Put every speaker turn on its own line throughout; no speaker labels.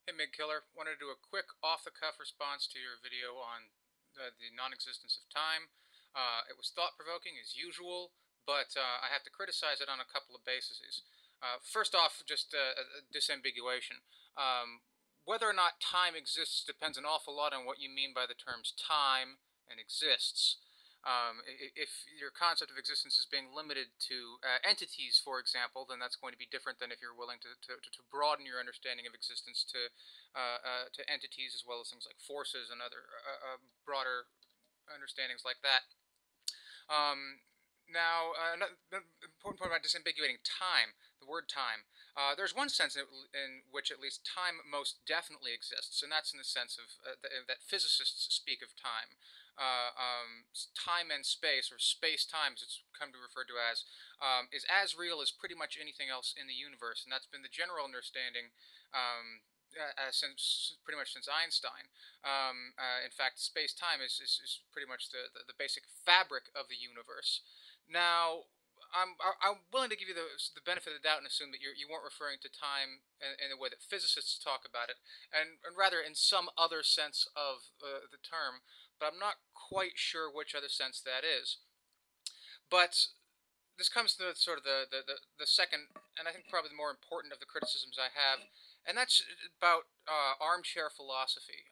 Hey Migkiller, wanted to do a quick off-the-cuff response to your video on the non-existence of time. It was thought-provoking as usual, but I have to criticize it on a couple of bases. First off, just disambiguation. Whether or not time exists depends an awful lot on what you mean by the terms time and exists. If your concept of existence is being limited to entities, for example, then that's going to be different than if you're willing to broaden your understanding of existence to entities as well as things like forces and other broader understandings like that. Another important point about disambiguating time, the word time. There's one sense in which at least time most definitely exists, and that's in the sense of that physicists speak of time. Time and space, or space-time as it's come to be referred to is as real as pretty much anything else in the universe, and that's been the general understanding since pretty much since Einstein. In fact, space-time is pretty much the basic fabric of the universe. Now, I'm willing to give you the benefit of the doubt and assume that you weren't referring to time in the way that physicists talk about it, and rather in some other sense of the term, but I'm not quite sure which other sense that is. But this comes to sort of the second, and I think probably the more important of the criticisms I have, and that's about armchair philosophy.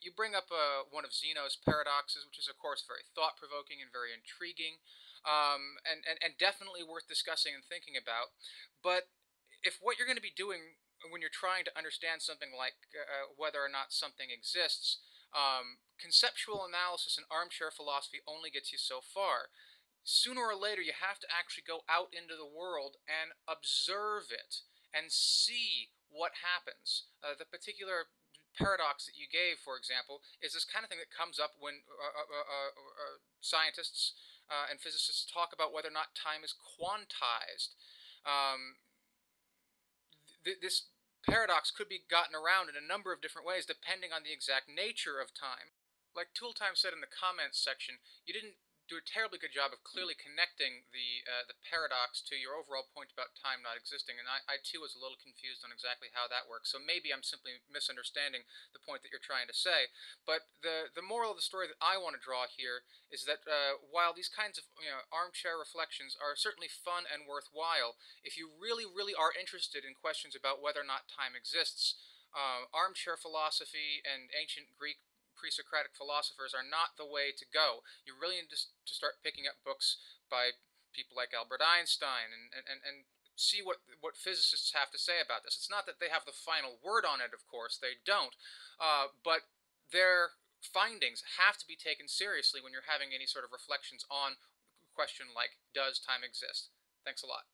You bring up one of Zeno's paradoxes, which is, of course, very thought-provoking and very intriguing, and definitely worth discussing and thinking about. But if what you're going to be doing when you're trying to understand something like whether or not something exists, conceptual analysis and armchair philosophy only gets you so far. Sooner or later you have to actually go out into the world and observe it and see what happens. The particular paradox that you gave, for example, is this kind of thing that comes up when scientists and physicists talk about whether or not time is quantized. This paradox could be gotten around in a number of different ways depending on the exact nature of time. Like Tooltime said in the comments section, you didn't do a terribly good job of clearly connecting the paradox to your overall point about time not existing, and I too was a little confused on exactly how that works. So maybe I'm simply misunderstanding the point that you're trying to say. But the moral of the story that I want to draw here is that while these kinds of armchair reflections are certainly fun and worthwhile, if you really are interested in questions about whether or not time exists, armchair philosophy and ancient Greek pre-Socratic philosophers are not the way to go. You really need to start picking up books by people like Albert Einstein and see what physicists have to say about this. It's not that they have the final word on it, of course, they don't, but their findings have to be taken seriously when you're having any sort of reflections on a question like, does time exist? Thanks a lot.